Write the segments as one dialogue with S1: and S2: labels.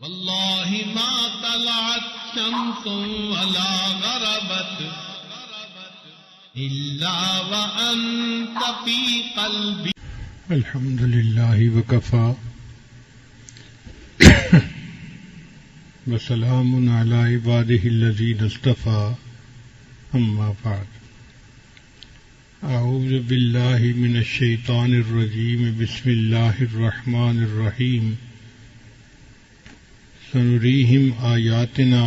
S1: والله ما طلعت شمس ولا غربت إلا وأنت في قلبي.
S2: الحمد لله وكفى وسلام على عباده الذين اصطفى أما بعد. أعوذ بالله من الشيطان الرجيم. بسم الله الرحمن الرحيم. سنريهم آياتنا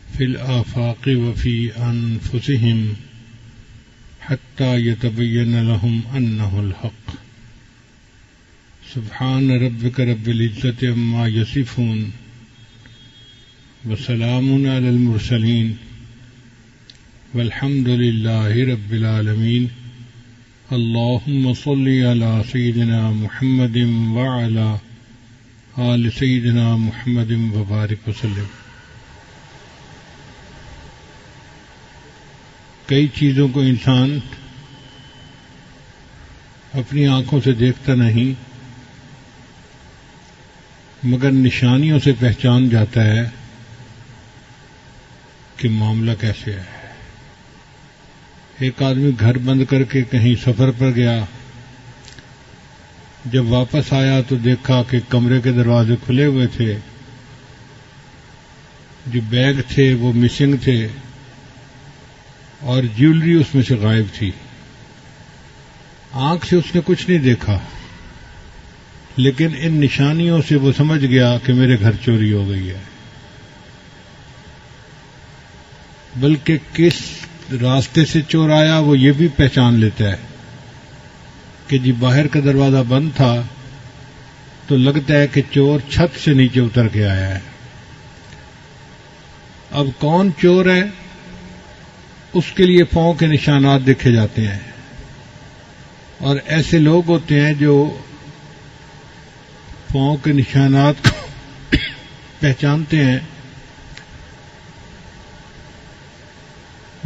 S2: في الآفاق وفي أنفسهم حتى يتبين لهم أنه الحق. سبحان ربك رب العزة عما يصفون وسلام على المرسلين والحمد لله رب العالمين. اللهم صل على سيدنا محمد وعلى آل سیدنا محمد وبارک وسلم. کئی چیزوں کو انسان اپنی آنکھوں سے دیکھتا نہیں مگر نشانیوں سے پہچان جاتا ہے کہ معاملہ کیسے ہے. ایک آدمی گھر بند کر کے کہیں سفر پر گیا، جب واپس آیا تو دیکھا کہ کمرے کے دروازے کھلے ہوئے تھے، جو بیگ تھے وہ مسنگ تھے اور جیولری اس میں سے غائب تھی. آنکھ سے اس نے کچھ نہیں دیکھا، لیکن ان نشانیوں سے وہ سمجھ گیا کہ میرے گھر چوری ہو گئی ہے. بلکہ کس راستے سے چور آیا وہ یہ بھی پہچان لیتا ہے کہ جی باہر کا دروازہ بند تھا تو لگتا ہے کہ چور چھت سے نیچے اتر کے آیا ہے. اب کون چور ہے اس کے لیے پاؤں کے نشانات دیکھے جاتے ہیں، اور ایسے لوگ ہوتے ہیں جو پاؤں کے نشانات کو پہچانتے ہیں،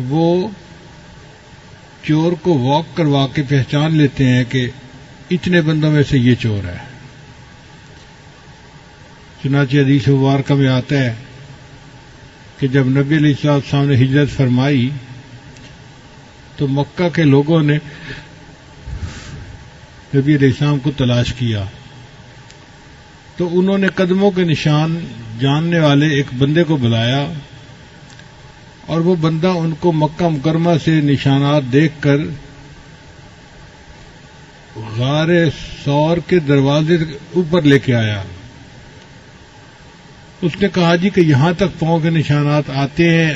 S2: وہ چور کو واک کروا کے پہچان لیتے ہیں کہ اتنے بندوں میں سے یہ چور ہے. چنانچہ حدیث مبارکہ میں آتا ہے کہ جب نبی علیہ السلام نے ہجرت فرمائی تو مکہ کے لوگوں نے نبی علیہ السلام کو تلاش کیا، تو انہوں نے قدموں کے نشان جاننے والے ایک بندے کو بلایا، اور وہ بندہ ان کو مکہ مکرمہ سے نشانات دیکھ کر غار ثور کے دروازے اوپر لے کے آیا. اس نے کہا جی کہ یہاں تک پاؤں کے نشانات آتے ہیں،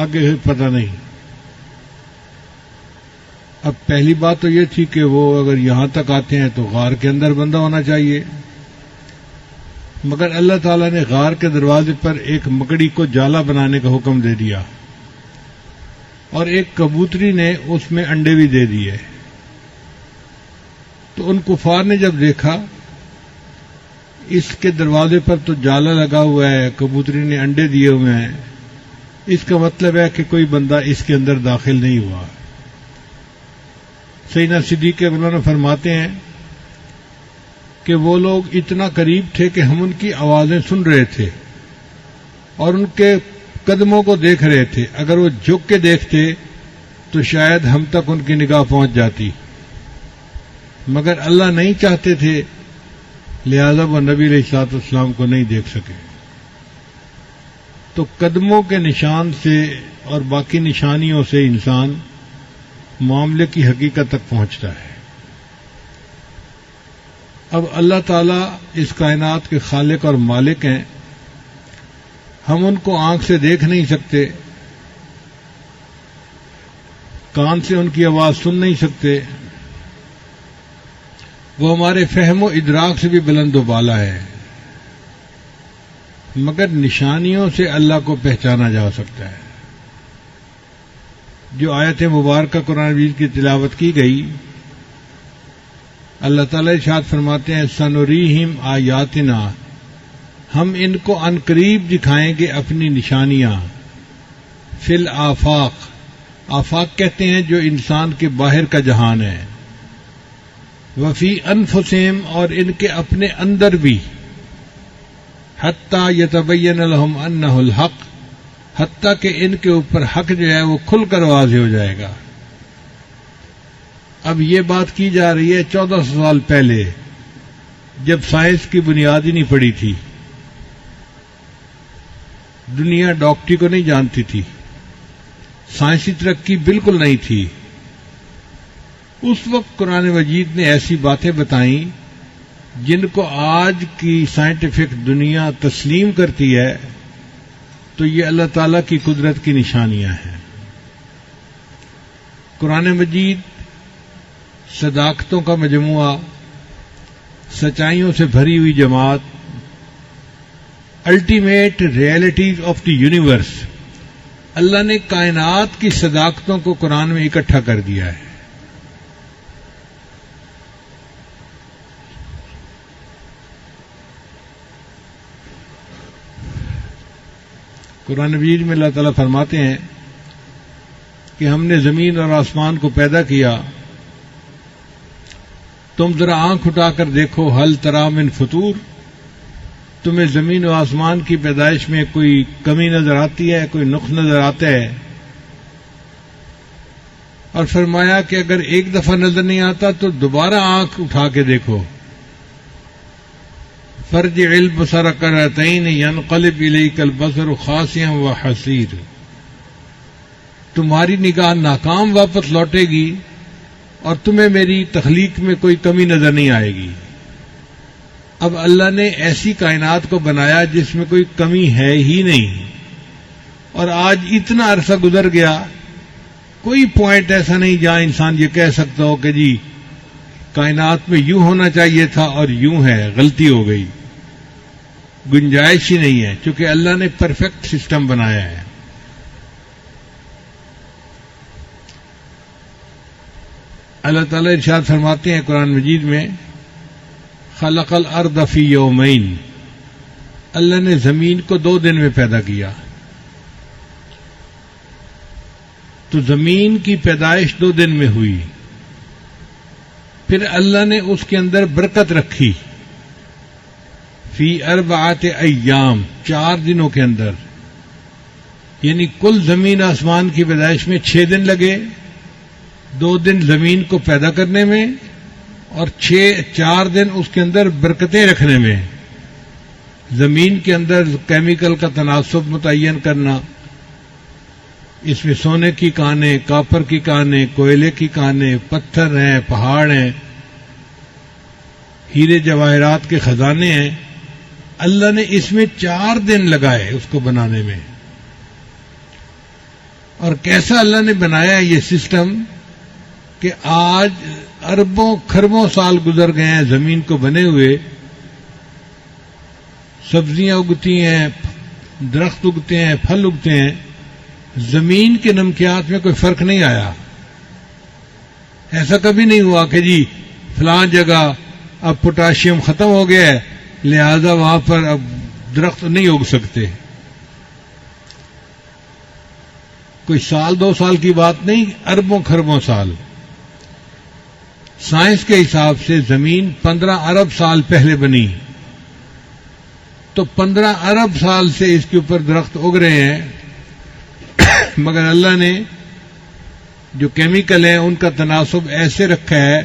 S2: آگے پتہ نہیں. اب پہلی بات تو یہ تھی کہ وہ اگر یہاں تک آتے ہیں تو غار کے اندر بندہ ہونا چاہیے، مگر اللہ تعالیٰ نے غار کے دروازے پر ایک مکڑی کو جالا بنانے کا حکم دے دیا، اور ایک کبوتری نے اس میں انڈے بھی دے دیے. تو ان کفار نے جب دیکھا اس کے دروازے پر تو جالا لگا ہوا ہے، کبوتری نے انڈے دیے ہوئے ہیں، اس کا مطلب ہے کہ کوئی بندہ اس کے اندر داخل نہیں ہوا. سیدنا صدیق اکبر فرماتے ہیں کہ وہ لوگ اتنا قریب تھے کہ ہم ان کی آوازیں سن رہے تھے اور ان کے قدموں کو دیکھ رہے تھے. اگر وہ جھک کے دیکھتے تو شاید ہم تک ان کی نگاہ پہنچ جاتی، مگر اللہ نہیں چاہتے تھے، لہذا وہ نبی علیہ الصلوۃ والسلام کو نہیں دیکھ سکے. تو قدموں کے نشان سے اور باقی نشانیوں سے انسان معاملے کی حقیقت تک پہنچتا ہے. اب اللہ تعالیٰ اس کائنات کے خالق اور مالک ہیں، ہم ان کو آنکھ سے دیکھ نہیں سکتے، کان سے ان کی آواز سن نہیں سکتے، وہ ہمارے فہم و ادراک سے بھی بلند و بالا ہے، مگر نشانیوں سے اللہ کو پہچانا جا سکتا ہے. جو آیت مبارکہ قرآن مجید کی تلاوت کی گئی، اللہ تعالیٰ ارشاد فرماتے ہیں سنریہم آیاتنا، ہم ان کو عنقریب دکھائیں گے اپنی نشانیاں. فی الآفاق، آفاق کہتے ہیں جو انسان کے باہر کا جہان ہے. وفی انفسہم، اور ان کے اپنے اندر بھی. حتیٰ یتبین لہم انہ الحق، حتیٰ کہ ان کے اوپر حق جو ہے وہ کھل کر واضح ہو جائے گا۔ اب یہ بات کی جا رہی ہے 1400 سال پہلے، جب سائنس کی بنیاد ہی نہیں پڑی تھی، دنیا ڈاکٹری کو نہیں جانتی تھی، سائنسی ترقی بالکل نہیں تھی۔ اس وقت قرآن مجید نے ایسی باتیں بتائیں جن کو آج کی سائنٹیفک دنیا تسلیم کرتی ہے، تو یہ اللہ تعالیٰ کی قدرت کی نشانیاں ہیں۔ قرآن مجید صداقتوں کا مجموعہ، سچائیوں سے بھری ہوئی جماعت، ultimate realities of the universe, اللہ نے کائنات کی صداقتوں کو قرآن میں اکٹھا کر دیا ہے۔ قرآن مجید میں اللہ تعالیٰ فرماتے ہیں کہ ہم نے زمین اور آسمان کو پیدا کیا، تم ذرا آنکھ اٹھا کر دیکھو، حل تری من فطور، تمہیں زمین و آسمان کی پیدائش میں کوئی کمی نظر آتی ہے، کوئی نقص نظر آتا ہے؟ اور فرمایا کہ اگر ایک دفعہ نظر نہیں آتا تو دوبارہ آنکھ اٹھا کے دیکھو، فرجع البصر کرتین ینقلب الیک البصر خاسئا وحسیر، تمہاری نگاہ ناکام واپس لوٹے گی اور تمہیں میری تخلیق میں کوئی کمی نظر نہیں آئے گی۔ اب اللہ نے ایسی کائنات کو بنایا جس میں کوئی کمی ہے ہی نہیں، اور آج اتنا عرصہ گزر گیا، کوئی پوائنٹ ایسا نہیں جہاں انسان یہ کہہ سکتا ہو کہ جی کائنات میں یوں ہونا چاہیے تھا اور یوں ہے، غلطی ہو گئی، گنجائش ہی نہیں ہے، چونکہ اللہ نے پرفیکٹ سسٹم بنایا ہے۔ اللہ تعالیٰ ارشاد فرماتے ہیں قرآن مجید میں، خلق الارض فی یومین، اللہ نے زمین کو 2 دن میں پیدا کیا۔ تو زمین کی پیدائش 2 دن میں ہوئی، پھر اللہ نے اس کے اندر برکت رکھی، فی 4 ایام، 4 دنوں کے اندر، یعنی کل زمین آسمان کی پیدائش میں 6 دن لگے، 2 دن زمین کو پیدا کرنے میں اور 4 دن اس کے اندر برکتیں رکھنے میں، زمین کے اندر کیمیکل کا تناسب متعین کرنا، اس میں سونے کی کانیں، کاپر کی کانیں، کوئلے کی کانیں، پتھر ہیں، پہاڑ ہیں، ہیرے جواہرات کے خزانے ہیں، اللہ نے اس میں 4 دن لگائے اس کو بنانے میں۔ اور کیسا اللہ نے بنایا یہ سسٹم کہ آج اربوں کھربوں سال گزر گئے ہیں زمین کو بنے ہوئے، سبزیاں اگتی ہیں، درخت اگتے ہیں، پھل اگتے ہیں، زمین کے نمکیات میں کوئی فرق نہیں آیا۔ ایسا کبھی نہیں ہوا کہ جی فلاں جگہ اب پوٹاشیم ختم ہو گیا ہے لہذا وہاں پر اب درخت نہیں اگ سکتے۔ کوئی 1-2 سال کی بات نہیں، اربوں کھربوں سال۔ سائنس کے حساب سے زمین 15 ارب سال پہلے بنی، تو 15 ارب سال سے اس کے اوپر درخت اگ رہے ہیں، مگر اللہ نے جو کیمیکل ہیں ان کا تناسب ایسے رکھا ہے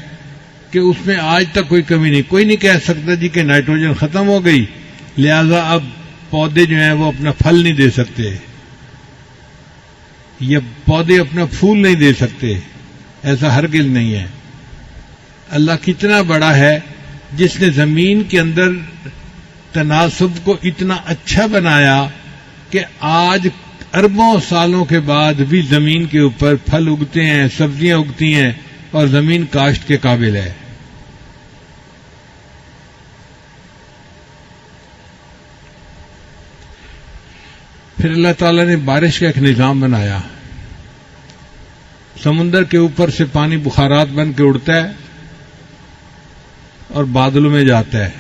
S2: کہ اس میں آج تک کوئی کمی نہیں۔ کوئی نہیں کہہ سکتا جی کہ نائٹروجن ختم ہو گئی لہذا اب پودے جو ہیں وہ اپنا پھل نہیں دے سکتے، یا پودے اپنا پھول نہیں دے سکتے، ایسا ہرگز نہیں ہے۔ اللہ کتنا بڑا ہے جس نے زمین کے اندر تناسب کو اتنا اچھا بنایا کہ آج اربوں سالوں کے بعد بھی زمین کے اوپر پھل اگتے ہیں، سبزیاں اگتی ہیں اور زمین کاشت کے قابل ہے۔ پھر اللہ تعالیٰ نے بارش کا ایک نظام بنایا، سمندر کے اوپر سے پانی بخارات بن کے اڑتا ہے اور بادلوں میں جاتا ہے،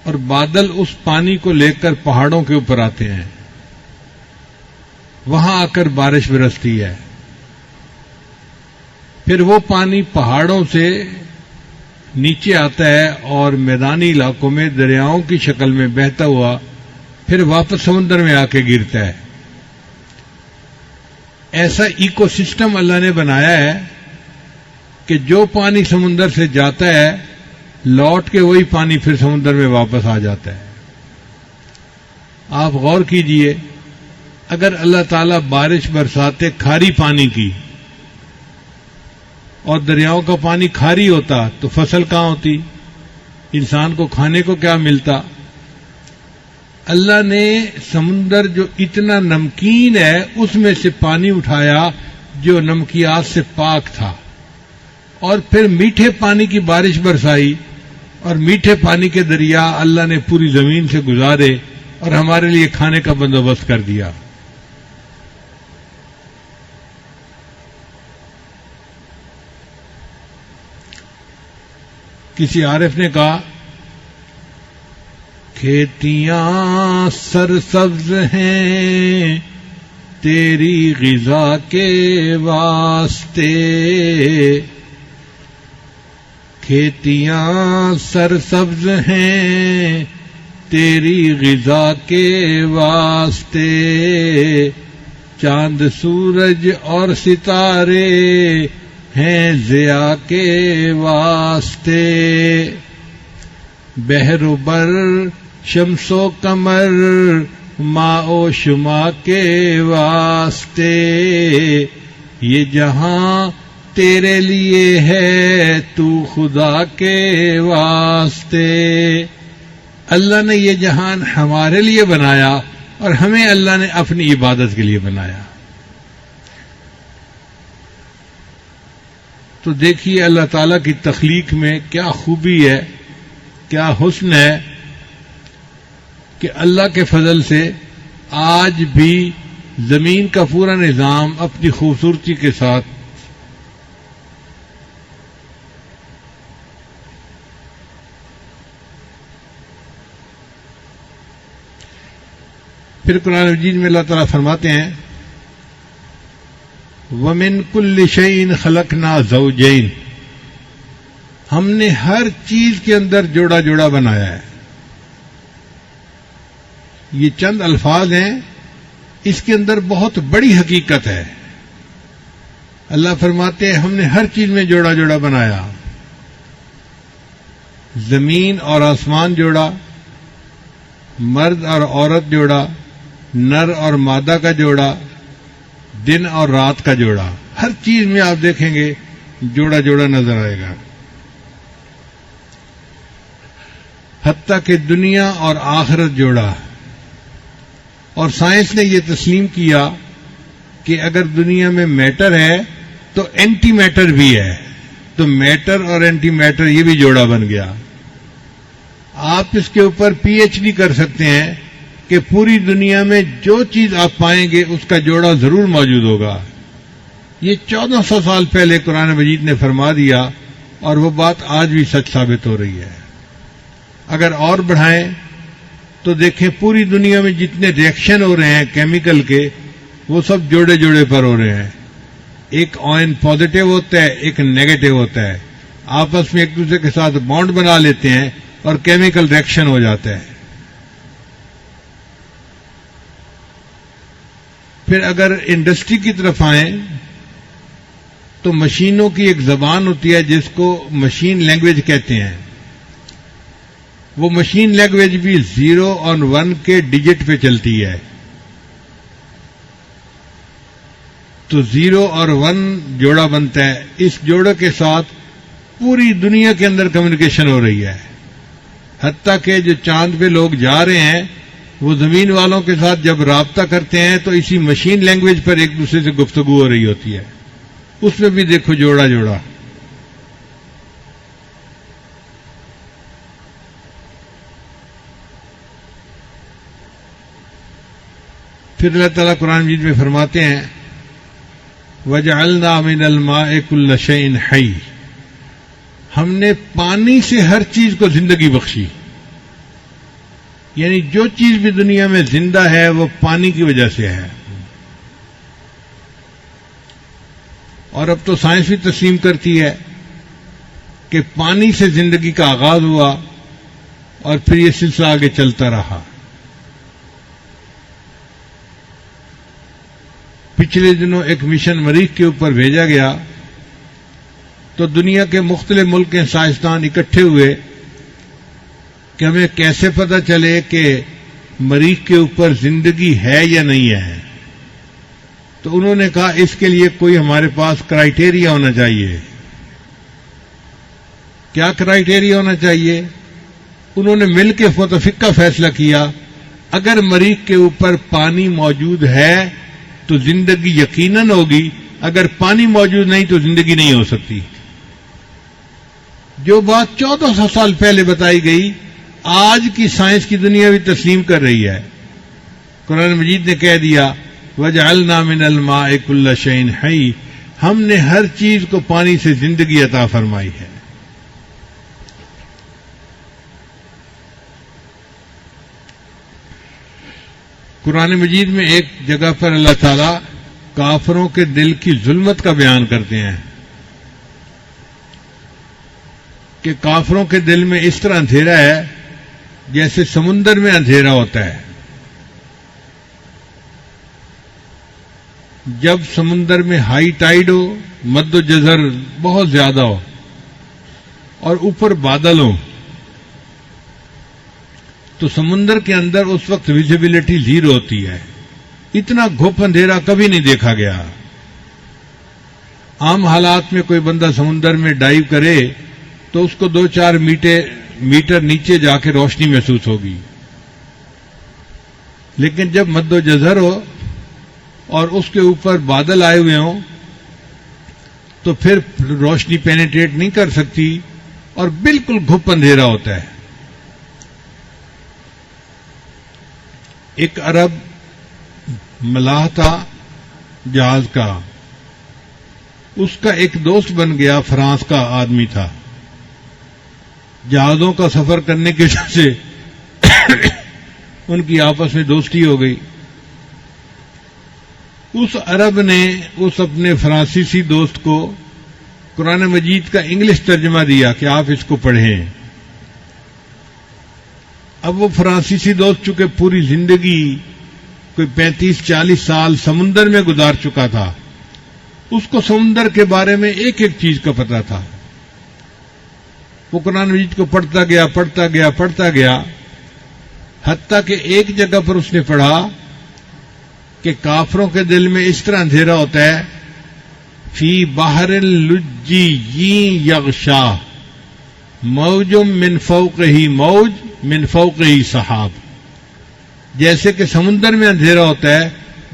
S2: اور بادل اس پانی کو لے کر پہاڑوں کے اوپر آتے ہیں، وہاں آ کر بارش برستی ہے۔ پھر وہ پانی پہاڑوں سے نیچے آتا ہے اور میدانی علاقوں میں دریاؤں کی شکل میں بہتا ہوا پھر واپس سمندر میں آ کے گرتا ہے. ایسا ایکو سسٹم اللہ نے بنایا ہے کہ جو پانی سمندر سے جاتا ہے لوٹ کے وہی پانی پھر سمندر میں واپس آ جاتا ہے. آپ غور کیجئے، اگر اللہ تعالیٰ بارش برساتے کھاری پانی کی اور دریاؤں کا پانی کھاری ہوتا تو فصل کہاں ہوتی، انسان کو کھانے کو کیا ملتا؟ اللہ نے سمندر جو اتنا نمکین ہے اس میں سے پانی اٹھایا جو نمکیات سے پاک تھا، اور پھر میٹھے پانی کی بارش برسائی، اور میٹھے پانی کے دریا اللہ نے پوری زمین سے گزارے اور ہمارے لیے کھانے کا بندوبست کر دیا. کسی عارف نے کہا کھیتیاں سرسبز ہیں تیری غذا کے واسطے، کھیتیاں سرسبز ہیں تیری غذا کے واسطے، چاند سورج اور ستارے ہیں ضیاء کے واسطے، بحر و بر شمس و قمر ماء و شما کے واسطے، یہ جہاں تیرے لیے ہے تو خدا کے واسطے. اللہ نے یہ جہان ہمارے لیے بنایا اور ہمیں اللہ نے اپنی عبادت کے لیے بنایا. تو دیکھیے اللہ تعالیٰ کی تخلیق میں کیا خوبی ہے، کیا حسن ہے کہ اللہ کے فضل سے آج بھی زمین کا پورا نظام اپنی خوبصورتی کے ساتھ پھر قرآن مجید میں اللہ تعالیٰ فرماتے ہیں وَمِن كُلِّ شَيْءٍ خَلَقْنَا زَوْجَيْنِ، ہم نے ہر چیز کے اندر جوڑا جوڑا بنایا ہے. یہ چند الفاظ ہیں، اس کے اندر بہت بڑی حقیقت ہے. اللہ فرماتے ہیں ہم نے ہر چیز میں جوڑا جوڑا بنایا، زمین اور آسمان جوڑا، مرد اور عورت جوڑا، نر اور مادہ کا جوڑا، دن اور رات کا جوڑا. ہر چیز میں آپ دیکھیں گے جوڑا جوڑا نظر آئے گا. حتیٰ کہ دنیا اور آخرت جوڑا. اور سائنس نے یہ تسلیم کیا کہ اگر دنیا میں میٹر ہے تو اینٹی میٹر بھی ہے، تو میٹر اور اینٹی میٹر یہ بھی جوڑا بن گیا. آپ اس کے اوپر پی ایچ ڈی کر سکتے ہیں کہ پوری دنیا میں جو چیز آپ پائیں گے اس کا جوڑا ضرور موجود ہوگا. یہ 1400 سال پہلے قرآن مجید نے فرما دیا اور وہ بات آج بھی سچ ثابت ہو رہی ہے. اگر اور بڑھائیں تو دیکھیں پوری دنیا میں جتنے ریئیکشن ہو رہے ہیں کیمیکل کے وہ سب جوڑے جوڑے پر ہو رہے ہیں. ایک آئن پازیٹو ہوتا ہے، ایک نیگیٹو ہوتا ہے، آپس میں ایک دوسرے کے ساتھ بانڈ بنا لیتے ہیں اور کیمیکل ریئیکشن ہو جاتا ہے. پھر اگر انڈسٹری کی طرف آئیں تو مشینوں کی ایک زبان ہوتی ہے جس کو مشین لینگویج کہتے ہیں. وہ مشین لینگویج بھی 0 اور 1 کے ڈیجٹ پہ چلتی ہے. تو 0 اور 1 جوڑا بنتا ہے. اس جوڑے کے ساتھ پوری دنیا کے اندر کمیونیکیشن ہو رہی ہے. حتیٰ کہ جو چاند پہ لوگ جا رہے ہیں وہ زمین والوں کے ساتھ جب رابطہ کرتے ہیں تو اسی مشین لینگویج پر ایک دوسرے سے گفتگو ہو رہی ہوتی ہے. اس میں بھی دیکھو جوڑا جوڑا. پھر اللہ تعالیٰ قرآن مجید میں فرماتے ہیں وَجَعَلْنَا مِنَ الْمَاءِ كُلَّ شَيْءٍ حَيٍّ، ہم نے پانی سے ہر چیز کو زندگی بخشی. یعنی جو چیز بھی دنیا میں زندہ ہے وہ پانی کی وجہ سے ہے. اور اب تو سائنس بھی تسلیم کرتی ہے کہ کہ پانی سے زندگی کا آغاز ہوا اور پھر یہ سلسلہ آگے چلتا رہا. پچھلے دنوں ایک مشن مریخ کے اوپر بھیجا گیا تو دنیا کے مختلف ملک کے سائنسدان اکٹھے ہوئے کہ ہمیں کیسے پتہ چلے کہ مریخ کے اوپر زندگی ہے یا نہیں ہے. تو انہوں نے کہا اس کے لیے کوئی ہمارے پاس کرائیٹیریا ہونا چاہیے. کیا کرائیٹیریا ہونا چاہیے؟ انہوں نے مل کے متفقہ فیصلہ کیا اگر مریخ کے اوپر پانی موجود ہے تو زندگی یقیناً ہوگی، اگر پانی موجود نہیں تو زندگی نہیں ہو سکتی. جو بات 1400 سال پہلے بتائی گئی آج کی سائنس کی دنیا بھی تسلیم کر رہی ہے. قرآن مجید نے کہہ دیا وَجَعَلْنَا مِنَ الْمَاءِ كُلَّ شَيْءٍ حَيٍّ، ہم نے ہر چیز کو پانی سے زندگی عطا فرمائی ہے. قرآن مجید میں ایک جگہ پر اللہ تعالیٰ کافروں کے دل کی ظلمت کا بیان کرتے ہیں کہ کافروں کے دل میں اس طرح اندھیرا ہے جیسے سمندر میں اندھیرا ہوتا ہے. جب سمندر میں ہائی ٹائیڈ ہو، مد و جزر بہت زیادہ ہو اور اوپر بادل ہو تو سمندر کے اندر اس وقت ویزیبلٹی زیرو ہوتی ہے. اتنا گھپ اندھیرا کبھی نہیں دیکھا گیا. عام حالات میں کوئی بندہ سمندر میں ڈائیو کرے تو اس کو 2-4 میٹر نیچے جا کے روشنی محسوس ہوگی، لیکن جب مد و جزر ہو اور اس کے اوپر بادل آئے ہوئے ہوں تو پھر روشنی پینیٹریٹ نہیں کر سکتی اور بالکل گھپ اندھیرا ہوتا ہے. ایک عرب ملاح تھا جہاز کا، اس کا ایک دوست بن گیا، فرانس کا آدمی تھا. جہازوں کا سفر کرنے کی وجہ سے ان کی آپس میں دوستی ہو گئی. اس عرب نے اس اپنے فرانسیسی دوست کو قرآن مجید کا انگلش ترجمہ دیا کہ آپ اس کو پڑھیں. اب وہ فرانسیسی دوست چونکہ پوری زندگی کوئی 35-40 سال سمندر میں گزار چکا تھا، اس کو سمندر کے بارے میں ایک ایک چیز کا پتہ تھا. وہ قرآن مجید کو پڑھتا گیا حتیٰ کہ ایک جگہ پر اس نے پڑھا کہ کافروں کے دل میں اس طرح اندھیرا ہوتا ہے فی بحر لجی یغشا موج من فوقہ موج من فوقہ سحاب. جیسے کہ سمندر میں اندھیرا ہوتا ہے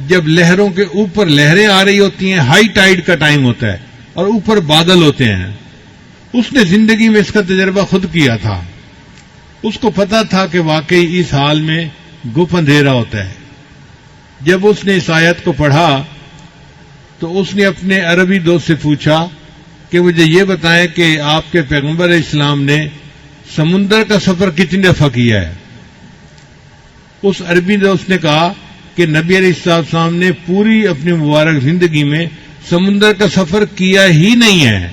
S2: جب لہروں کے اوپر لہریں آ رہی ہوتی ہیں، ہائی ٹائیڈ کا ٹائم ہوتا ہے اور اوپر بادل ہوتے ہیں. اس نے زندگی میں اس کا تجربہ خود کیا تھا. اس کو پتا تھا کہ واقعی اس حال میں گپ اندھیرا ہوتا ہے. جب اس نے اس آیت کو پڑھا تو اس نے اپنے عربی دوست سے پوچھا کہ مجھے یہ بتائیں کہ آپ کے پیغمبر اسلام نے سمندر کا سفر کتنی دفعہ کیا ہے؟ اس عربی دوست نے کہا کہ نبی علیہ السلام نے پوری اپنی مبارک زندگی میں سمندر کا سفر کیا ہی نہیں ہے.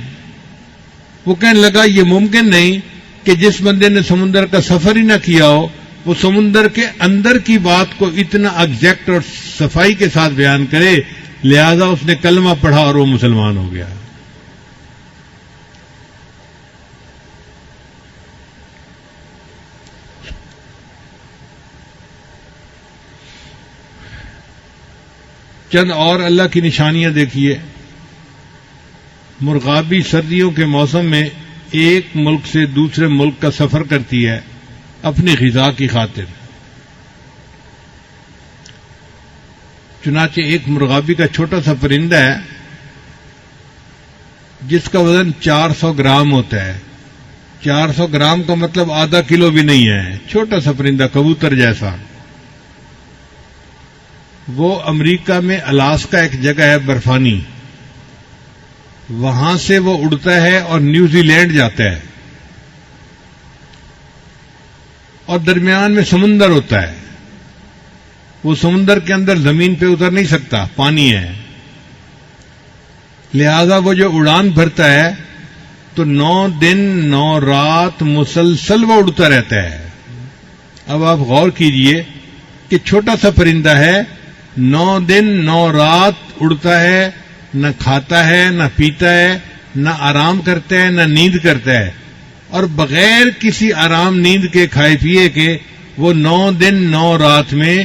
S2: وہ کہنے لگا یہ ممکن نہیں کہ جس بندے نے سمندر کا سفر ہی نہ کیا ہو وہ سمندر کے اندر کی بات کو اتنا ایگزیکٹ اور صفائی کے ساتھ بیان کرے. لہذا اس نے کلمہ پڑھا اور وہ مسلمان ہو گیا. چند اور اللہ کی نشانیاں دیکھیے. مرغابی سردیوں کے موسم میں ایک ملک سے دوسرے ملک کا سفر کرتی ہے اپنی غذا کی خاطر. چنانچہ ایک مرغابی کا چھوٹا سا پرندہ ہے جس کا وزن 400 گرام ہوتا ہے. 400 گرام کا مطلب آدھا کلو بھی نہیں ہے. چھوٹا سا پرندہ کبوتر جیسا. وہ امریکہ میں الاسکا ایک جگہ ہے برفانی، وہاں سے وہ اڑتا ہے اور نیوزی لینڈ جاتا ہے اور درمیان میں سمندر ہوتا ہے. وہ سمندر کے اندر زمین پہ اتر نہیں سکتا، پانی ہے. لہذا وہ جو اڑان بھرتا ہے تو 9 دن 9 رات مسلسل وہ اڑتا رہتا ہے. اب آپ غور کیجئے کہ چھوٹا سا پرندہ ہے، 9 دن 9 رات اڑتا ہے، نہ کھاتا ہے، نہ پیتا ہے، نہ آرام کرتا ہے، نہ نیند کرتا ہے، اور بغیر کسی آرام نیند کے کھائے پیے کے وہ 9 دن 9 رات میں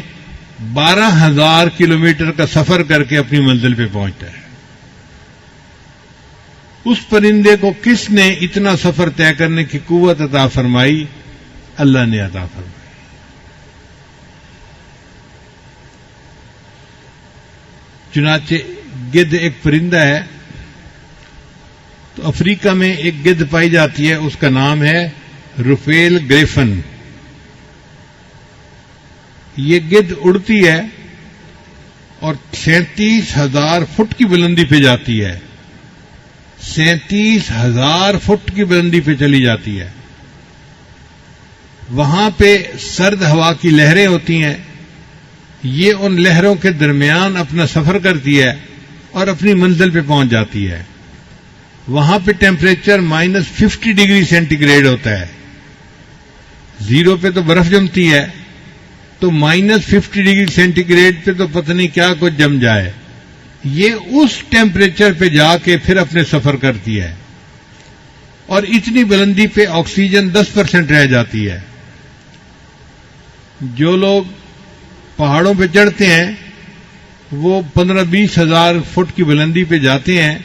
S2: 12,000 کلومیٹر کا سفر کر کے اپنی منزل پہ پہنچتا ہے. اس پرندے کو کس نے اتنا سفر طے کرنے کی قوت عطا فرمائی؟ اللہ نے عطا فرمائی. چنانچہ گدھ ایک پرندہ ہے، تو افریقہ میں ایک گدھ پائی جاتی ہے، اس کا نام ہے رفیل گریفن. یہ گدھ اڑتی ہے اور 37,000 فٹ کی بلندی پہ جاتی ہے. 37,000 فٹ کی بلندی پہ چلی جاتی ہے. وہاں پہ سرد ہوا کی لہریں ہوتی ہیں. یہ ان لہروں کے درمیان اپنا سفر کرتی ہے اور اپنی منزل پہ پہنچ جاتی ہے. وہاں پہ ٹیمپریچر -50 ڈگری سینٹی گریڈ ہوتا ہے. 0 پہ تو برف جمتی ہے، تو -50 ڈگری سینٹی گریڈ پہ تو پتہ نہیں کیا کچھ جم جائے. یہ اس ٹیمپریچر پہ جا کے پھر اپنے سفر کرتی ہے، اور اتنی بلندی پہ آکسیجن 10% رہ جاتی ہے. جو لوگ پہاڑوں پہ چڑھتے ہیں وہ 15-20 ہزار فٹ کی بلندی پہ جاتے ہیں،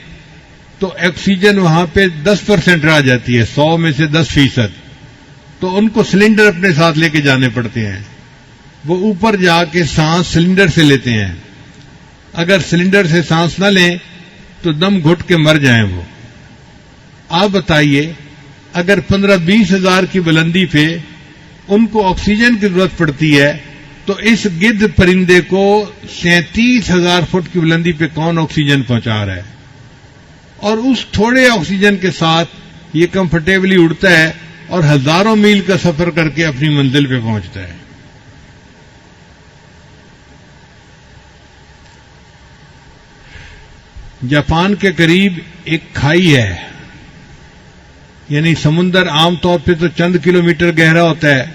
S2: تو آکسیجن وہاں پہ 10% رہ جاتی ہے، 100 میں سے 10%. تو ان کو سلنڈر اپنے ساتھ لے کے جانے پڑتے ہیں. وہ اوپر جا کے سانس سلنڈر سے لیتے ہیں. اگر سلنڈر سے سانس نہ لیں تو دم گھٹ کے مر جائیں وہ. آپ بتائیے، اگر 15-20 ہزار کی بلندی پہ ان کو آکسیجن کی ضرورت پڑتی ہے، تو اس گدھ پرندے کو 37,000 فٹ کی بلندی پہ کون آکسیجن پہنچا رہا ہے؟ اور اس تھوڑے آکسیجن کے ساتھ یہ کمفرٹیبلی اڑتا ہے اور ہزاروں میل کا سفر کر کے اپنی منزل پہ پہنچتا ہے. جاپان کے قریب ایک کھائی ہے، یعنی سمندر عام طور پہ تو چند کلومیٹر گہرا ہوتا ہے،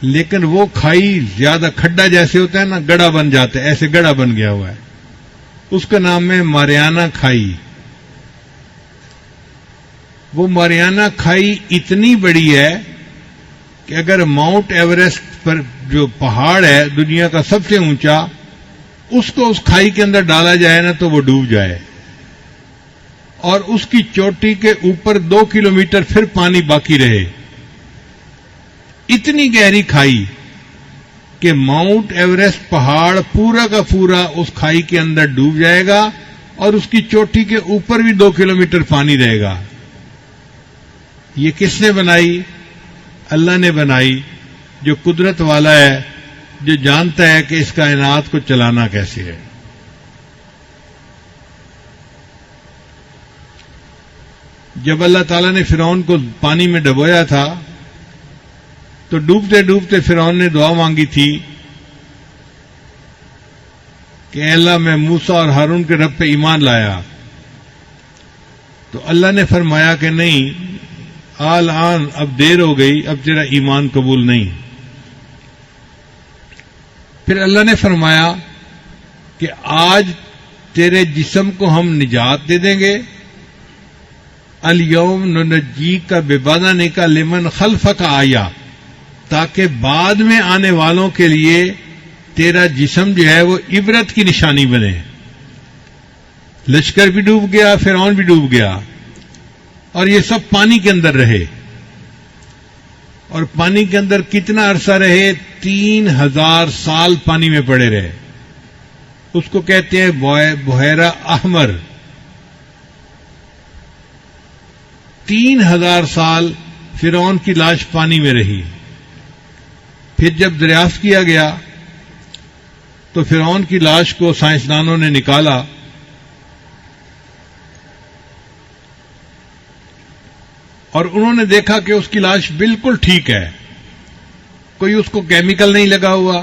S2: لیکن وہ کھائی زیادہ کھڈا جیسے ہوتا ہے نا، گڑھا بن جاتا ہے، ایسے گڑھا بن گیا ہوا ہے. اس کا نام ہے ماریانا کھائی. وہ ماریانا کھائی اتنی بڑی ہے کہ اگر ماؤنٹ ایوریسٹ پر جو پہاڑ ہے دنیا کا سب سے اونچا، اس کو اس کھائی کے اندر ڈالا جائے نا تو وہ ڈوب جائے. اور اس کی چوٹی کے اوپر 2 کلومیٹر پھر پانی باقی رہے. اتنی گہری کھائی کہ ماؤنٹ ایوریسٹ پہاڑ پورا کا پورا اس کھائی کے اندر ڈوب جائے گا، اور اس کی چوٹی کے اوپر بھی 2 کلومیٹر پانی رہے گا. یہ کس نے بنائی؟ اللہ نے بنائی، جو قدرت والا ہے، جو جانتا ہے کہ اس کائنات کو چلانا کیسے ہے. جب اللہ تعالیٰ نے فرعون کو پانی میں ڈبویا تھا تو ڈوبتے ڈوبتے فرعون نے دعا مانگی تھی کہ اے اللہ میں موسیٰ اور ہارون کے رب پہ ایمان لایا. تو اللہ نے فرمایا کہ نہیں، آن اب دیر ہو گئی، اب تیرا ایمان قبول نہیں. پھر اللہ نے فرمایا کہ آج تیرے جسم کو ہم نجات دے دیں گے. الیوم ننجیک ببدنک لمن خلفک آیا، تاکہ بعد میں آنے والوں کے لیے تیرا جسم جو ہے وہ عبرت کی نشانی بنے. لشکر بھی ڈوب گیا، فرعون بھی ڈوب گیا، اور یہ سب پانی کے اندر رہے. اور پانی کے اندر کتنا عرصہ رہے؟ 3,000 سال پانی میں پڑے رہے. اس کو کہتے ہیں بحیرہ احمر. 3,000 سال فرعون کی لاش پانی میں رہی. پھر جب دریافت کیا گیا تو فرعون کی لاش کو سائنسدانوں نے نکالا. اور انہوں نے دیکھا کہ اس کی لاش بالکل ٹھیک ہے، کوئی اس کو کیمیکل نہیں لگا ہوا،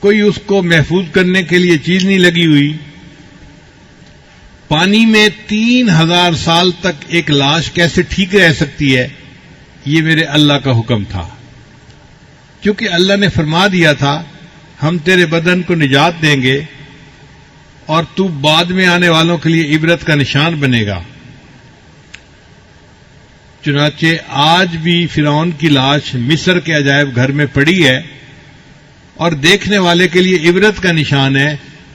S2: کوئی اس کو محفوظ کرنے کے لیے چیز نہیں لگی ہوئی. پانی میں 3000 سال تک ایک لاش کیسے ٹھیک رہ سکتی ہے، یہ میرے اللہ کا حکم تھا، کیونکہ اللہ نے فرما دیا تھا ہم تیرے بدن کو نجات دیں گے اور تو بعد میں آنے والوں کے لیے عبرت کا نشان بنے گا۔ چنانچہ آج بھی فرعون کی لاش مصر کے عجائب گھر میں پڑی ہے اور دیکھنے والے کے لیے عبرت کا نشان ہے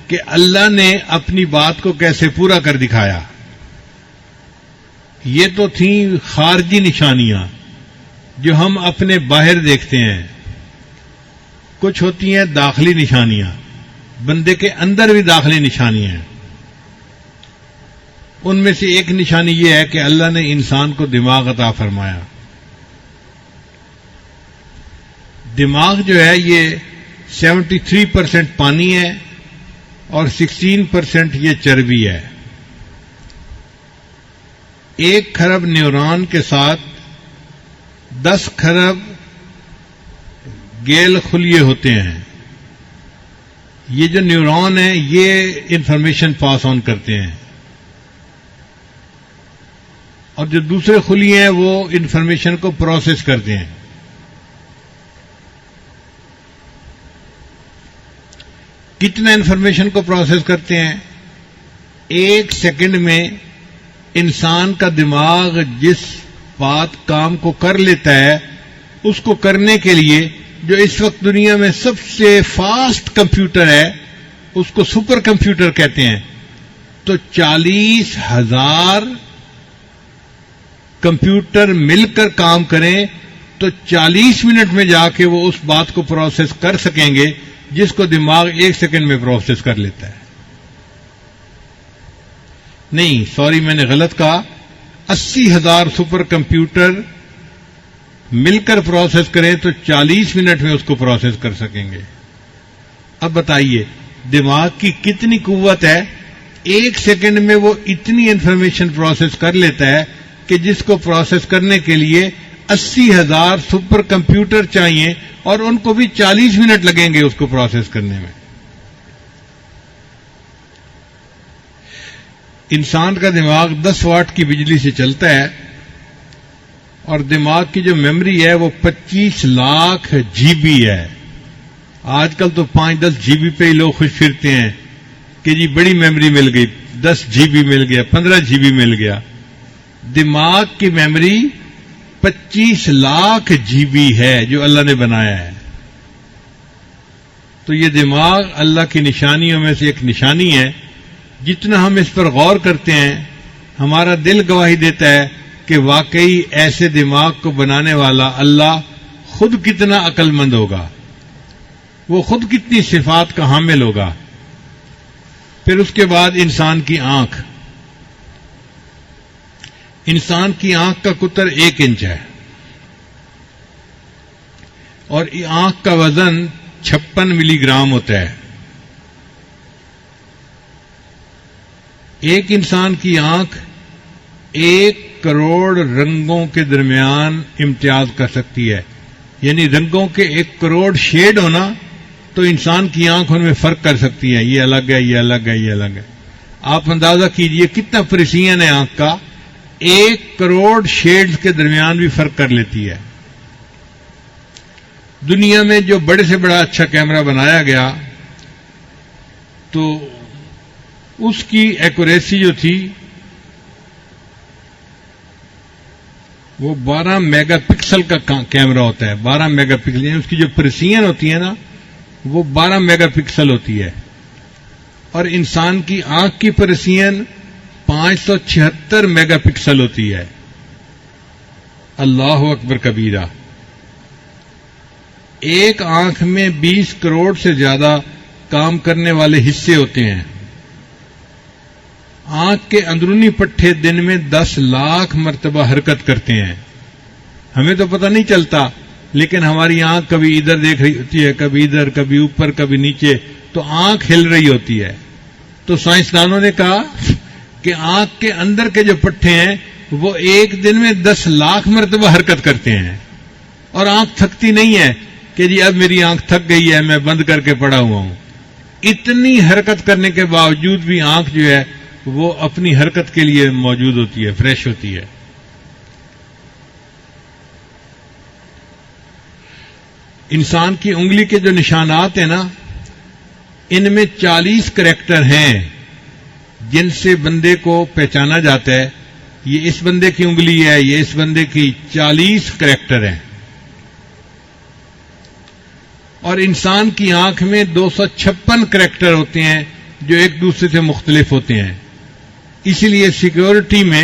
S2: کہ اللہ نے اپنی بات کو کیسے پورا کر دکھایا۔ یہ تو تھیں خارجی نشانیاں جو ہم اپنے باہر دیکھتے ہیں، کچھ ہوتی ہیں داخلی نشانیاں، بندے کے اندر بھی داخلی نشانیاں ہیں۔ ان میں سے ایک نشانی یہ ہے کہ اللہ نے انسان کو دماغ عطا فرمایا۔ دماغ جو ہے یہ 73% پانی ہے اور 16% یہ چربی ہے۔ 1 کھرب نیورون کے ساتھ 10 کھرب گیل خلیے ہوتے ہیں۔ یہ جو نیورون ہیں یہ انفارمیشن پاس آن کرتے ہیں، اور جو دوسرے خلیے ہیں وہ انفارمیشن کو پروسیس کرتے ہیں۔ کتنا انفارمیشن کو پروسیس کرتے ہیں؟ 1 سیکنڈ میں انسان کا دماغ جس کام کو کر لیتا ہے اس کو کرنے کے لیے جو اس وقت دنیا میں سب سے فاسٹ کمپیوٹر ہے اس کو سپر کمپیوٹر کہتے ہیں، تو 40,000 کمپیوٹر مل کر کام کریں تو 40 منٹ میں جا کے وہ اس بات کو پروسیس کر سکیں گے جس کو دماغ 1 سیکنڈ میں پروسیس کر لیتا ہے۔ نہیں، سوری میں نے غلط کہا، 80,000 سپر کمپیوٹر مل کر پروسیس کریں تو 40 منٹ میں اس کو پروسیس کر سکیں گے۔ اب بتائیے دماغ کی کتنی قوت ہے، 1 سیکنڈ میں وہ اتنی انفارمیشن پروسیس کر لیتا ہے کہ جس کو پروسیس کرنے کے لیے 80,000 سپر کمپیوٹر چاہیے اور ان کو بھی 40 منٹ لگیں گے اس کو پروسیس کرنے میں۔ انسان کا دماغ 10 واٹ کی بجلی سے چلتا ہے اور دماغ کی جو میموری ہے وہ 25 لاکھ جی بی ہے۔ آج کل تو 5-10 جی بی پہ ہی لوگ خوش پھرتے ہیں کہ جی بڑی میموری مل گئی، 10 جی بی مل گیا، 15 جی بی مل گیا۔ دماغ کی میموری 25 لاکھ جی بی ہے جو اللہ نے بنایا ہے۔ تو یہ دماغ اللہ کی نشانیوں میں سے ایک نشانی ہے۔ جتنا ہم اس پر غور کرتے ہیں ہمارا دل گواہی دیتا ہے کہ واقعی ایسے دماغ کو بنانے والا اللہ خود کتنا عقل مند ہوگا، وہ خود کتنی صفات کا حامل ہوگا۔ پھر اس کے بعد انسان کی آنکھ، انسان کی آنکھ کا قطر 1 انچ ہے اور آنکھ کا وزن 56 ملی گرام ہوتا ہے۔ ایک انسان کی آنکھ 1 کروڑ رنگوں کے درمیان امتیاز کر سکتی ہے، یعنی رنگوں کے 1 کروڑ شیڈ ہونا تو انسان کی آنکھ ان میں فرق کر سکتی ہے، یہ الگ ہے، یہ الگ ہے، یہ الگ ہے۔ آپ اندازہ کیجئے کتنا پریسیژن ہے آنکھ کا، 1 کروڑ شیڈز کے درمیان بھی فرق کر لیتی ہے۔ دنیا میں جو بڑے سے بڑا اچھا کیمرہ بنایا گیا تو اس کی ایکوریسی جو تھی وہ 12 میگا پکسل کا کیمرہ ہوتا ہے۔ 12 میگا پکسل یعنی اس کی جو پریسیژن ہوتی ہے نا وہ 12 میگا پکسل ہوتی ہے، اور انسان کی آنکھ کی پریسیژن 576 میگا پکسل ہوتی ہے۔ اللہ اکبر کبیرہ۔ ایک آنکھ میں 20 کروڑ سے زیادہ کام کرنے والے حصے ہوتے ہیں۔ آنکھ کے اندرونی پٹھے دن میں 10 لاکھ مرتبہ حرکت کرتے ہیں۔ ہمیں تو پتہ نہیں چلتا، لیکن ہماری آنکھ کبھی ادھر دیکھ رہی ہوتی ہے، کبھی ادھر، کبھی اوپر، کبھی نیچے، تو آنکھ ہل رہی ہوتی ہے۔ تو سائنسدانوں نے کہا کہ آنکھ کے اندر کے جو پٹھے ہیں وہ ایک دن میں 10 لاکھ مرتبہ حرکت کرتے ہیں، اور آنکھ تھکتی نہیں ہے کہ جی اب میری آنکھ تھک گئی ہے میں بند کر کے پڑا ہوا ہوں۔ اتنی حرکت کرنے کے باوجود بھی آنکھ جو ہے وہ اپنی حرکت کے لیے موجود ہوتی ہے، فریش ہوتی ہے۔ انسان کی انگلی کے جو نشانات ہیں نا، ان میں 40 کریکٹر ہیں جن سے بندے کو پہچانا جاتا ہے یہ اس بندے کی انگلی ہے، یہ اس بندے کی 40 کریکٹر ہیں۔ اور انسان کی آنکھ میں 256 کریکٹر ہوتے ہیں جو ایک دوسرے سے مختلف ہوتے ہیں۔ اسی لیے سیکیورٹی میں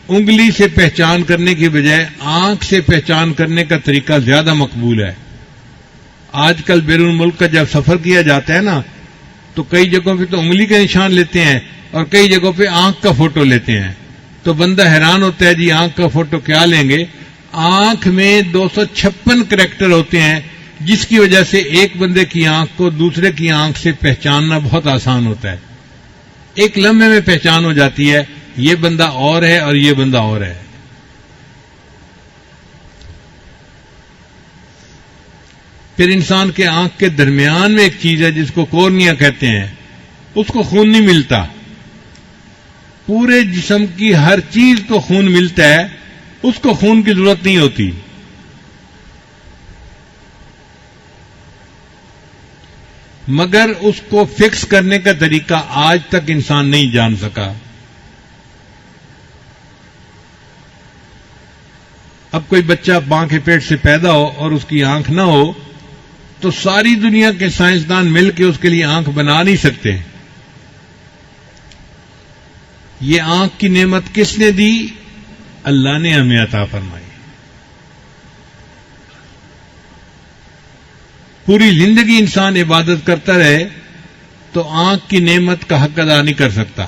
S2: انگلی سے پہچان کرنے کی بجائے آنکھ سے پہچان کرنے کا طریقہ زیادہ مقبول ہے۔ آج کل بیرون ملک کا جب سفر کیا جاتا ہے نا، تو کئی جگہوں پہ تو انگلی کا نشان لیتے ہیں اور کئی جگہوں پہ آنکھ کا فوٹو لیتے ہیں، تو بندہ حیران ہوتا ہے جی آنکھ کا فوٹو کیا لیں گے؟ آنکھ میں 256 کریکٹر ہوتے ہیں جس کی وجہ سے ایک بندے کی آنکھ کو دوسرے کی آنکھ سے پہچاننا بہت آسان ہوتا ہے۔ ایک لمحے میں پہچان ہو جاتی ہے یہ بندہ اور ہے اور یہ بندہ اور ہے۔ پھر انسان کے آنکھ کے درمیان میں ایک چیز ہے جس کو کورنیا کہتے ہیں، اس کو خون نہیں ملتا۔ پورے جسم کی ہر چیز کو خون ملتا ہے، اس کو خون کی ضرورت نہیں ہوتی۔ مگر اس کو فکس کرنے کا طریقہ آج تک انسان نہیں جان سکا۔ اب کوئی بچہ ماں کے پیٹ سے پیدا ہو اور اس کی آنکھ نہ ہو تو ساری دنیا کے سائنسدان مل کے اس کے لیے آنکھ بنا نہیں سکتے۔ یہ آنکھ کی نعمت کس نے دی؟ اللہ نے ہمیں عطا فرمائی۔ پوری زندگی انسان عبادت کرتا رہے تو آنکھ کی نعمت کا حق ادا نہیں کر سکتا۔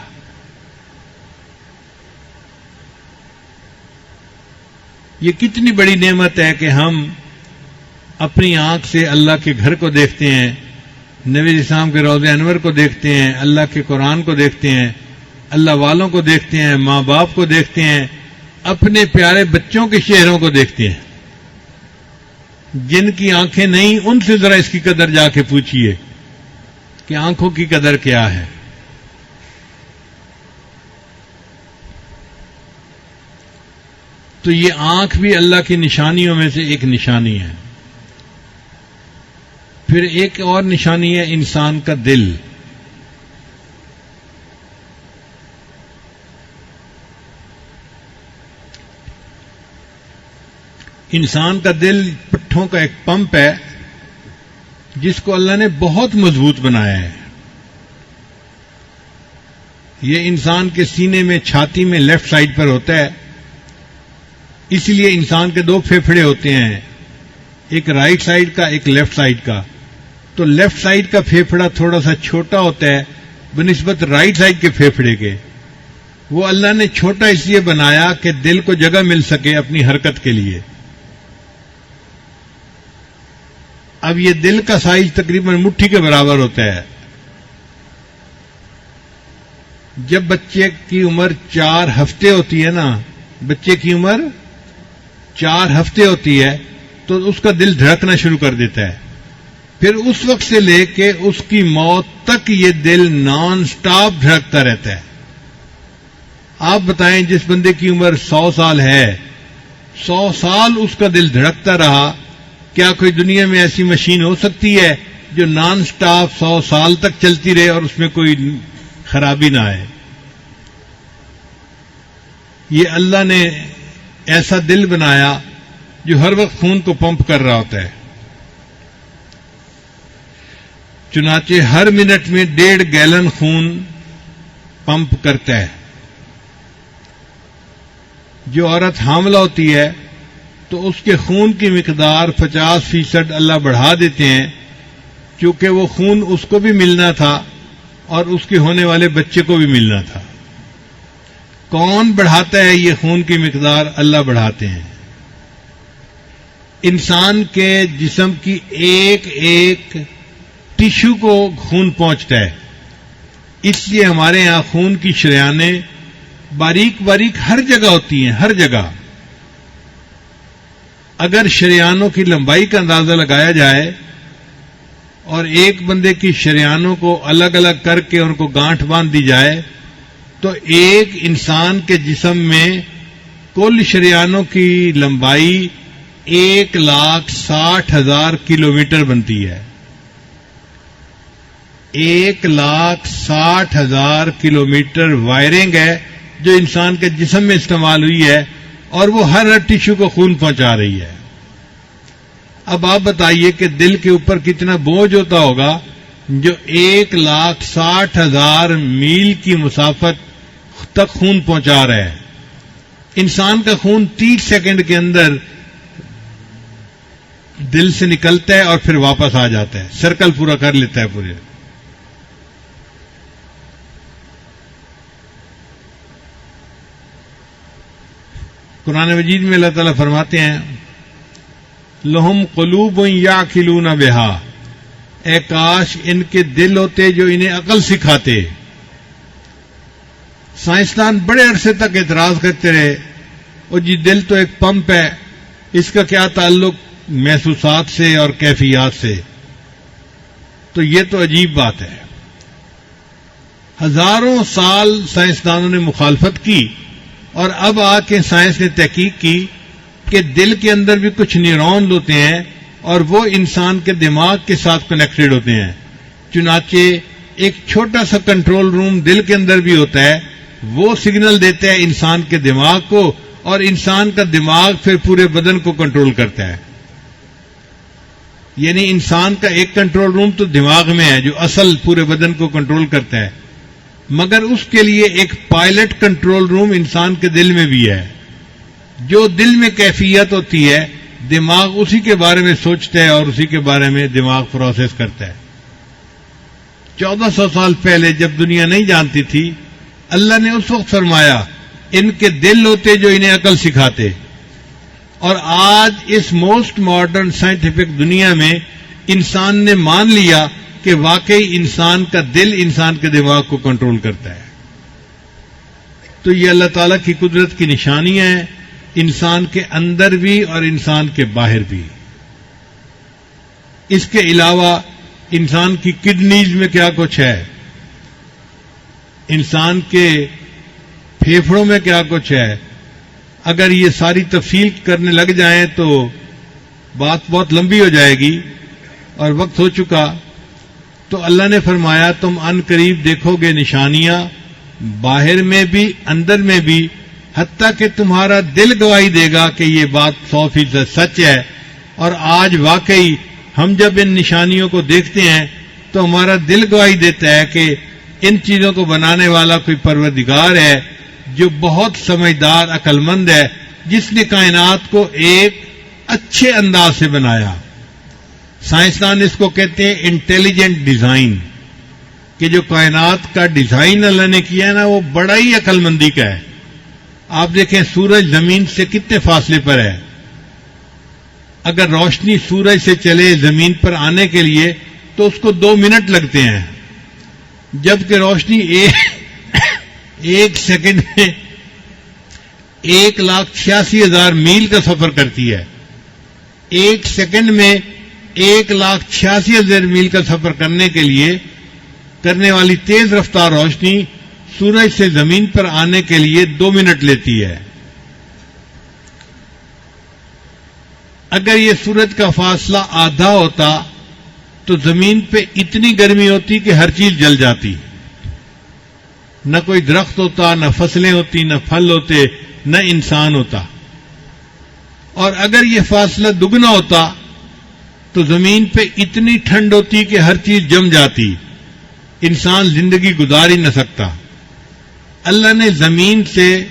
S2: یہ کتنی بڑی نعمت ہے کہ ہم اپنی آنکھ سے اللہ کے گھر کو دیکھتے ہیں، نبی علیہ السلام کے روضہ انور کو دیکھتے ہیں، اللہ کے قرآن کو دیکھتے ہیں، اللہ والوں کو دیکھتے ہیں، ماں باپ کو دیکھتے ہیں، اپنے پیارے بچوں کے چہروں کو دیکھتے ہیں۔ جن کی آنکھیں نہیں ان سے ذرا اس کی قدر جا کے پوچھیے کہ آنکھوں کی قدر کیا ہے۔ تو یہ آنکھ بھی اللہ کی نشانیوں میں سے ایک نشانی ہے۔ پھر ایک اور نشانی ہے انسان کا دل۔ انسان کا دل پٹھوں کا ایک پمپ ہے جس کو اللہ نے بہت مضبوط بنایا ہے۔ یہ انسان کے سینے میں، چھاتی میں لیفٹ سائڈ پر ہوتا ہے۔ اس لیے انسان کے 2 پھیپھڑے ہوتے ہیں، ایک رائٹ سائڈ کا، ایک لیفٹ سائڈ کا۔ تو لیفٹ سائڈ کا پھیپھڑا تھوڑا سا چھوٹا ہوتا ہے بنسبت رائٹ سائڈ کے پھیپھڑے کے۔ وہ اللہ نے چھوٹا اس لیے بنایا کہ دل کو جگہ مل سکے اپنی حرکت کے لیے۔ اب یہ دل کا سائز تقریباً مٹھی کے برابر ہوتا ہے۔ جب بچے کی عمر 4 ہفتے ہوتی ہے نا، بچے کی عمر 4 ہفتے ہوتی ہے تو اس کا دل دھڑکنا شروع کر دیتا ہے۔ پھر اس وقت سے لے کے اس کی موت تک یہ دل نان سٹاپ دھڑکتا رہتا ہے۔ آپ بتائیں جس بندے کی عمر 100 سال ہے، 100 سال اس کا دل دھڑکتا رہا، کیا کوئی دنیا میں ایسی مشین ہو سکتی ہے جو نان سٹاپ 100 سال تک چلتی رہے اور اس میں کوئی خرابی نہ آئے؟ یہ اللہ نے ایسا دل بنایا جو ہر وقت خون کو پمپ کر رہا ہوتا ہے۔ چنانچہ ہر منٹ میں 1.5 گیلن خون پمپ کرتا ہے۔ جو عورت حاملہ ہوتی ہے تو اس کے خون کی مقدار 50% اللہ بڑھا دیتے ہیں، کیونکہ وہ خون اس کو بھی ملنا تھا اور اس کے ہونے والے بچے کو بھی ملنا تھا۔ کون بڑھاتا ہے یہ خون کی مقدار؟ اللہ بڑھاتے ہیں۔ انسان کے جسم کی ایک ایک ٹیشو کو خون پہنچتا ہے، اس لیے ہمارے ہاں خون کی شریانیں باریک باریک ہر جگہ ہوتی ہیں، ہر جگہ۔ اگر شریانوں کی لمبائی کا اندازہ لگایا جائے اور ایک بندے کی شریانوں کو الگ الگ کر کے ان کو گانٹھ باندھ دی جائے تو ایک انسان کے جسم میں کل شریانوں کی لمبائی 1,60,000 کلومیٹر بنتی ہے. 1,60,000 کلومیٹر وائرنگ ہے جو انسان کے جسم میں استعمال ہوئی ہے, اور وہ ہر ٹیشو کو خون پہنچا رہی ہے. اب آپ بتائیے کہ دل کے اوپر کتنا بوجھ ہوتا ہوگا جو 1,60,000 میل کی مسافت تک خون پہنچا رہا ہے. انسان کا خون 30 سیکنڈ کے اندر دل سے نکلتا ہے اور پھر واپس آ جاتا ہے, سرکل پورا کر لیتا ہے پورے. قرآن مجید میں اللہ تعالیٰ فرماتے ہیں لہم قلوب یعقلون بہا, اے کاش ان کے دل ہوتے جو انہیں عقل سکھاتے. سائنسدان بڑے عرصے تک اعتراض کرتے رہے, اور جی دل تو ایک پمپ ہے, اس کا کیا تعلق محسوسات سے اور کیفیات سے. تو یہ تو عجیب بات ہے. ہزاروں سال سائنسدانوں نے مخالفت کی, اور اب آ کے سائنس نے تحقیق کی کہ دل کے اندر بھی کچھ نیورون ہوتے ہیں اور وہ انسان کے دماغ کے ساتھ کنیکٹڈ ہوتے ہیں. چنانچہ ایک چھوٹا سا کنٹرول روم دل کے اندر بھی ہوتا ہے, وہ سگنل دیتا ہے انسان کے دماغ کو, اور انسان کا دماغ پھر پورے بدن کو کنٹرول کرتا ہے. یعنی انسان کا ایک کنٹرول روم تو دماغ میں ہے جو اصل پورے بدن کو کنٹرول کرتا ہے, مگر اس کے لیے ایک پائلٹ کنٹرول روم انسان کے دل میں بھی ہے. جو دل میں کیفیت ہوتی ہے دماغ اسی کے بارے میں سوچتا ہے اور اسی کے بارے میں دماغ پروسیس کرتا ہے. 1400 سال پہلے جب دنیا نہیں جانتی تھی, اللہ نے اس وقت فرمایا ان کے دل ہوتے جو انہیں عقل سکھاتے. اور آج اس موسٹ ماڈرن سائنٹیفک دنیا میں انسان نے مان لیا کہ واقعی انسان کا دل انسان کے دماغ کو کنٹرول کرتا ہے. تو یہ اللہ تعالیٰ کی قدرت کی نشانیاں ہیں, انسان کے اندر بھی اور انسان کے باہر بھی. اس کے علاوہ انسان کی کڈنیز میں کیا کچھ ہے, انسان کے پھیپھڑوں میں کیا کچھ ہے. اگر یہ ساری تفصیل کرنے لگ جائیں تو بات بہت لمبی ہو جائے گی اور وقت ہو چکا. تو اللہ نے فرمایا تم ان قریب دیکھو گے نشانیاں باہر میں بھی اندر میں بھی, حتیٰ کہ تمہارا دل گواہی دے گا کہ یہ بات 100% سچ ہے. اور آج واقعی ہم جب ان نشانیوں کو دیکھتے ہیں تو ہمارا دل گواہی دیتا ہے کہ ان چیزوں کو بنانے والا کوئی پروردگار ہے جو بہت سمجھدار عقل مند ہے, جس نے کائنات کو ایک اچھے انداز سے بنایا. سائنسدان اس کو کہتے ہیں انٹیلیجنٹ ڈیزائن, کہ جو کائنات کا ڈیزائن اللہ نے کیا ہے نا وہ بڑا ہی عقل مندی کا ہے. آپ دیکھیں سورج زمین سے کتنے فاصلے پر ہے, اگر روشنی سورج سے چلے زمین پر آنے کے لیے تو اس کو 2 منٹ لگتے ہیں, جبکہ روشنی ایک سیکنڈ میں 1,86,000 میل کا سفر کرتی ہے. ایک سیکنڈ میں 1,86,000 میل کا سفر کرنے کے لیے کرنے والی تیز رفتار روشنی سورج سے زمین پر آنے کے لیے 2 منٹ لیتی ہے. اگر یہ سورج کا فاصلہ آدھا ہوتا تو زمین پہ اتنی گرمی ہوتی کہ ہر چیز جل جاتی, نہ کوئی درخت ہوتا, نہ فصلیں ہوتی, نہ پھل ہوتے, نہ انسان ہوتا. اور اگر یہ فاصلہ دگنا ہوتا تو زمین پہ اتنی ٹھنڈ ہوتی کہ ہر چیز جم جاتی, انسان زندگی گزار ہی نہ سکتا. اللہ نے زمین سے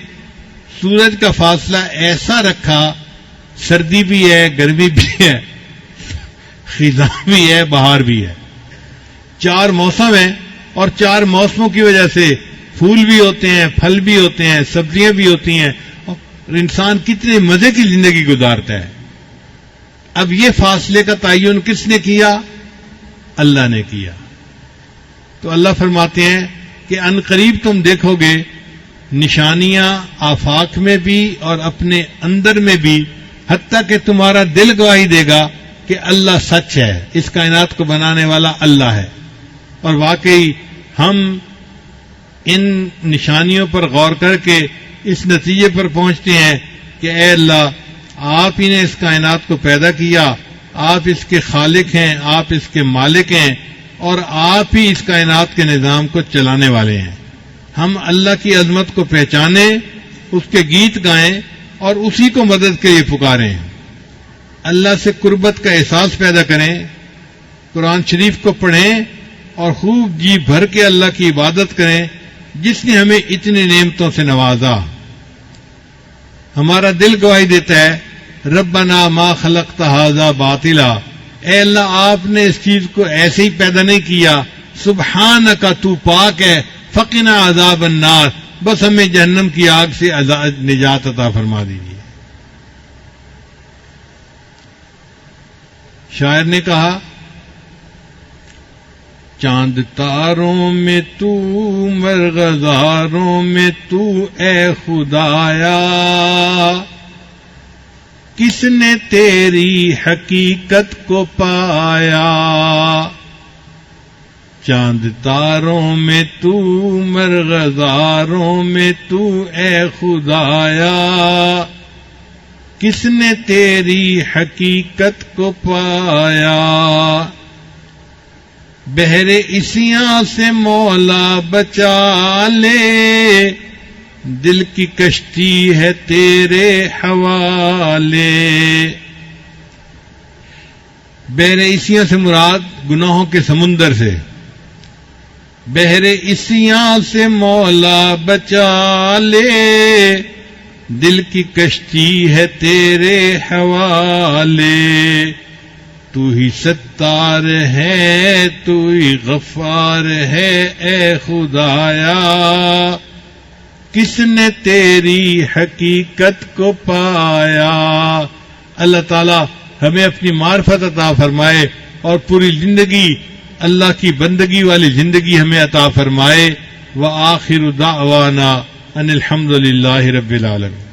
S2: سورج کا فاصلہ ایسا رکھا, سردی بھی ہے, گرمی بھی ہے, خزاں بھی ہے, بہار بھی ہے. 4 موسم ہیں, اور 4 موسموں کی وجہ سے پھول بھی ہوتے ہیں, پھل بھی ہوتے ہیں, سبزیاں بھی ہوتی ہیں, اور انسان کتنے مزے کی زندگی گزارتا ہے. اب یہ فاصلے کا تعین کس نے کیا؟ اللہ نے کیا. تو اللہ فرماتے ہیں کہ ان قریب تم دیکھو گے نشانیاں آفاق میں بھی اور اپنے اندر میں بھی, حتیٰ کہ تمہارا دل گواہی دے گا کہ اللہ سچ ہے, اس کائنات کو بنانے والا اللہ ہے. اور واقعی ہم ان نشانیوں پر غور کر کے اس نتیجے پر پہنچتے ہیں کہ اے اللہ، آپ ہی نے اس کائنات کو پیدا کیا، آپ اس کے خالق ہیں، آپ اس کے مالک ہیں، اور آپ ہی اس کائنات کے نظام کو چلانے والے ہیں۔ ہم اللہ کی عظمت کو پہچانیں، اس کے گیت گائیں اور اسی کو مدد کے لیے پکاریں، اللہ سے قربت کا احساس پیدا کریں، قرآن شریف کو پڑھیں اور خوب جی بھر کے اللہ کی عبادت کریں جس نے ہمیں اتنی نعمتوں سے نوازا۔ ہمارا دل گواہی دیتا ہے ربنا ما خلقت ھذا باطلا، اے اللہ آپ نے اس چیز کو ایسے ہی پیدا نہیں کیا، سبحانک تو پاک ہے، فقنا عذاب النار، بس ہمیں جہنم کی آگ سے نجات عطا فرما دیجیے۔ شاعر نے کہا چاند تاروں میں تو، مرغزاروں میں تو، اے خدایا کس نے تیری حقیقت کو پایا؟ چاند تاروں میں تو، مرغزاروں میں تو، اے خدایا کس نے تیری حقیقت کو پایا؟ بحر اسیاں سے مولا بچا لے، دل کی کشتی ہے تیرے حوالے۔ بحر اسیاں سے مراد گناہوں کے سمندر سے، بحر اسیاں سے مولا بچا لے، دل کی کشتی ہے تیرے حوالے۔ تو ہی ستار ہے، تو ہی غفار ہے، اے خدایا کس نے تیری حقیقت کو پایا؟ اللہ تعالی ہمیں اپنی معرفت عطا فرمائے اور پوری زندگی اللہ کی بندگی والی زندگی ہمیں عطا فرمائے۔ وآخر دعوانا ان الحمد للہ رب العالمین۔